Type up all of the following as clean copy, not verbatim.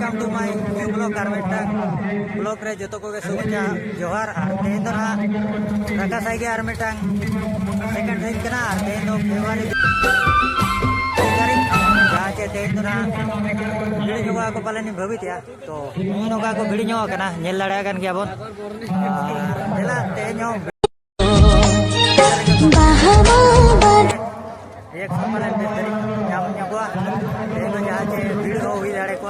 Welcome to my new blog कारमेटा blog रे जतो को शुभेच्छा जोहार तेन दो ना रका साई के आरमेटांग सेकंड दिन कना तेन दो फेब्रुआरी जहाँ चे तेन दो ना भिड़ी जोगा को पाले नहीं भवित्या तो नोका को भिड़ी नो कना नेल लड़ा कन गया बोन नेला तेन नो एक समाले बेहतरी जाम न्यागवा तेन दो जहाँ चे भिड़ी हो हुई दाड़े को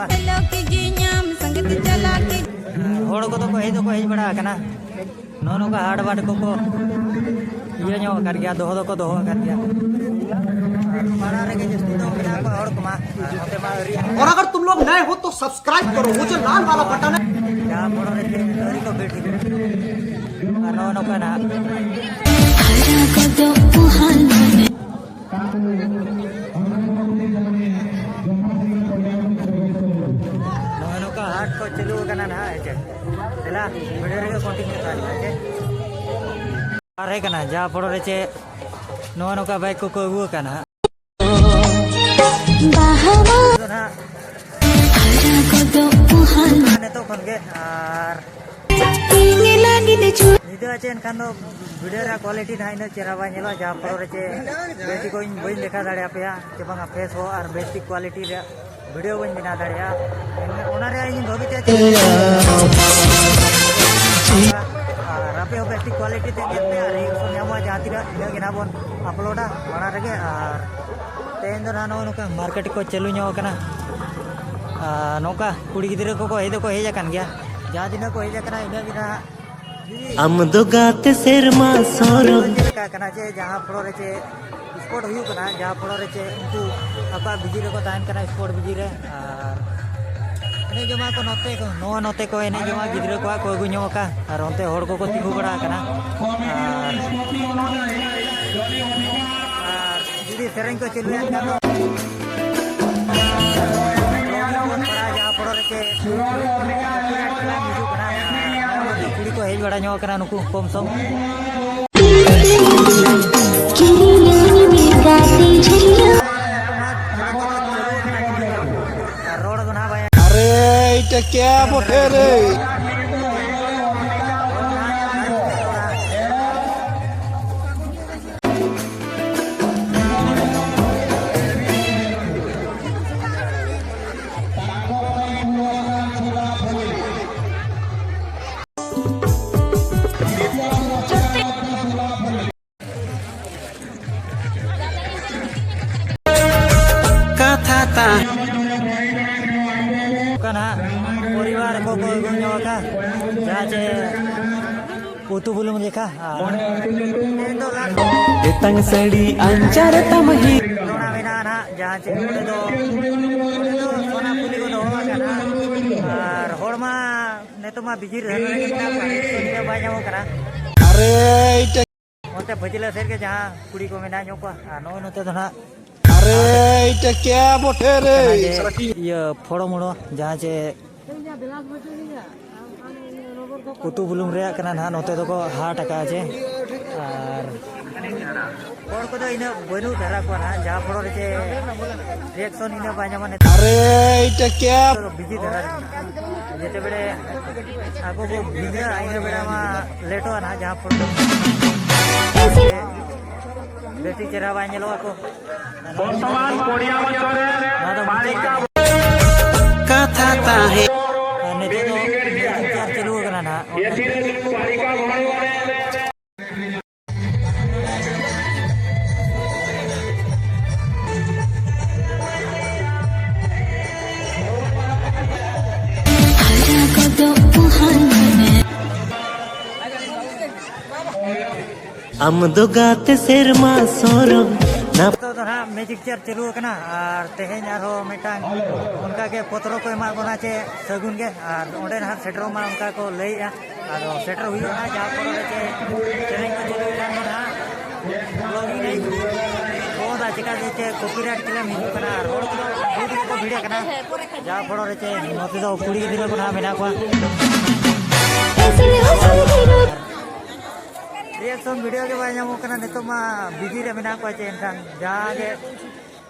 होड़ को तो हेज बड़ा कना नोनो का हाड़ बाड़ को ये नो कर गया दोहो को दोहो कर गया मारा रे के जस्ती तो मिला को होड़ कुमा ओते मा और अगर तुम लोग नए हो तो सब्सक्राइब करो, वो जो लाल वाला बटन है जा मोड़ रे के डोरी को बैठी नोनो का ना नोनो का हाट को चलू कना ना है चला वीडियो रे कंटिन्यू कर है अरे कना जा पड़ो रे चे नोनो का बाइक को अगु कना तो खन गे आर निदो आचे एनखान दो वीडियो रा क्वालिटी ना इना चेहरा बा नेला जा पड़ो रे चे बेटी को बइन देखा दाड़े आपया के बांगा फेस हो और बेसिक क्वालिटी रे वीडियो बइन बना दाड़े ओना रे इन भविते रापे हो बेसिक क्वालिटी ते गेते आर एक सो न्यामा जातिरा इना गेना बोन अपलोडा बड़ा रगे आर तेन दो ना नोका मार्केट को चलू नो कना नोका कुड़ी गिदरे को हेज को हेज कान गया जहाँ दिन को हेज कना इना गिना हम दो गाते सेरमा सोरो का कना चे जहाँ पड़ो रे चे स्पोर्ट हुई कना जहाँ पड़ो रे चे उनको अपा बिजी रे को तान कना स्पोर्ट बिजी रे आर ने जमा को नोते को एने जमा गिदरे को अगु नो का और ओनते होड़ को तिगु बड़ा कना आर जुदी सेरेंग को चलुया का जहाँ पड़ो रे चे कुड़ी को हेज बड़ा नो कना नुकु कम सम रोड बना भाई अरे इटा क्या बोटे रे परिवार को का जहाँ चे पुतु बुलुम देखा तंग सड़ी अंचार तमही रोना बिना ना जहाँ चे दो सोना पुली को दो कना और होड़मा ने तो मा बिजी रहने के बाय जाओ करा अरे इटा ओते भजिला सेर के जहाँ कुड़ी को मेना नो को नो नोते तो ना अरे इटा क्या बोटे रे ये फोड़ो मुड़ो जहाँ चे कुतु बुलुम रे कना ना नोते तो को हाट का चे और और को तो इने बनु धरा को ना जहाँ फोड़ो रे चे रिएक्शन इने बाजा माने अरे इटा क्या बिजी धरा जेते बेड़े आगो को बिगड़ा आइने बेड़ा मा लेटो ना जहाँ फोड़ो बेटी चेहरा बाय लो को वर्तमान कोडिया मचरे बालिका कथा ताहे ने तो चलू कना ना यसिरे बालिका भणो हम दो गाते सेरमा सोरो ना तो ना मैजिक चेयर चलू कना और तेहेन आरो मेटांग उनका के पत्रो को एमा बना चे सगुन के और ओंडे ना सेटरो मा उनका को लईया आरो सेटर हुई ना जहाँ पर चे ट्रेनिंग को चलू ना ब्लॉगिंग नहीं बहुत चिका चे कॉपीराइट क्लेम हिजू कना रोड को वीडियो कना जहाँ पर चे नोते तो कुड़ी गिदरा को ना मेना को रिएक्शन वीडियो के बारे में कना नितो मा बिजी रे मेना को चे एनखान जहाँ के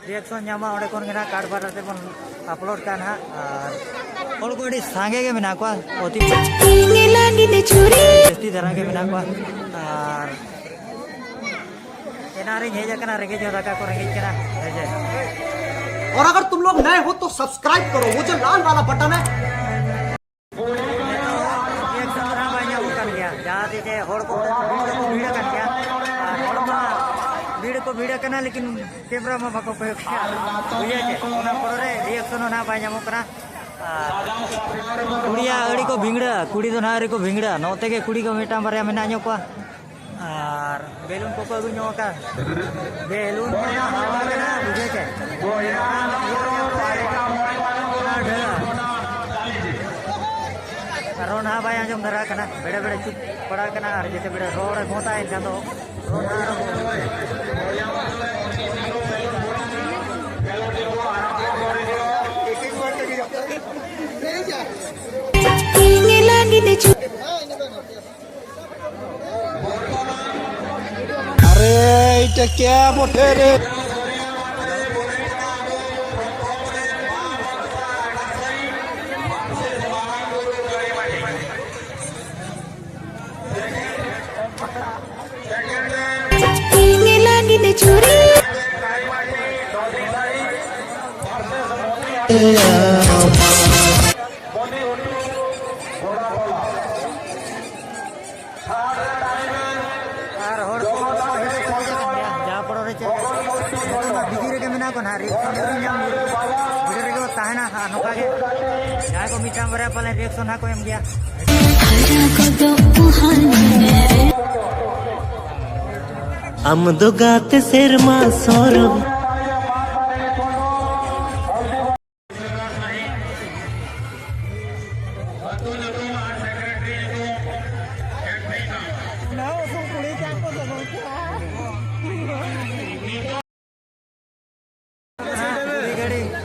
रिएक्शन नामा ओंडे कोन गेना कार्ड बार ते बन अपलोड का ना और कोडी सांगे के मेना को अति टेस्टी धरा के मेना को और एनारे हे जकना रेगे जो रका को रेगे करा जे और अगर तुम लोग नए हो तो सब्सक्राइब करो, वो जो लाल वाला बटन है। रिएक्शन रहा बाया उकन गया जहां से होड़ को वीडियो कर गया और होड़ मा वीडियो करना लेकिन कैमरा में बाको प्रयोग किया बुझे छे ओना परे रिएक्शन ना बाया मुकरा कुड़िया अड़ी को भिंगड़ा कुड़ी दो ना अड़ी को भिंगड़ा नोते के कुड़ी को मेटा बारे में नाño को और बेलून को अगु ᱧᱚ का बेलून को ना हवा करना बुझे छे रोन हा बाय आंजम धरा कना बेड़े बेड़े चुप पड़ा कना और जेते बेड़े रोड मोता है जातो रोड अरे इटा क्या मोटे रे और होड़ को जा पड़ो रे चे बिजी रे के मेना को ना रिएक्शन ᱧᱟᱢ वीडियो रे को ताहना नोका के जाय को मिटाम बरे पले रिएक्शन हा को एम गया आमदो गाते सेरमा सौरभ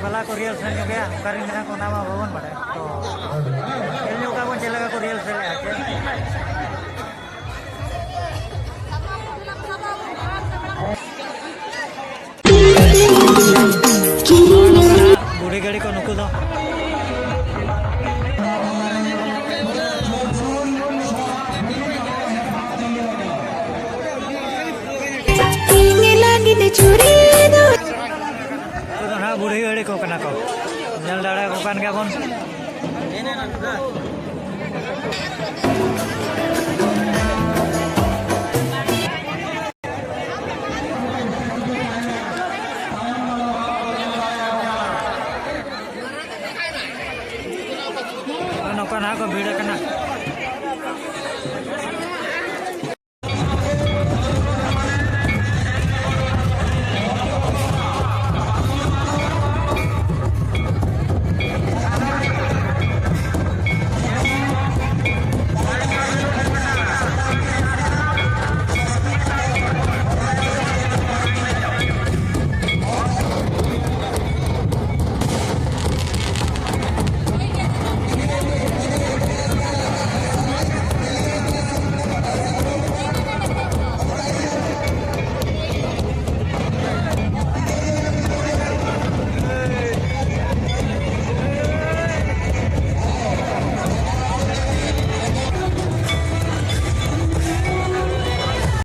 वाला को रियल सेल गया करिन ना को नामा भवन बड़े तो एल न्यू का को चलेगा को रियल सेल आके बूढ़ी गाड़ी को नुकु दो बुढ़ी गाड़ी को कना को जल दाड़ा को कान गया बन नौका ना को भीड़ कना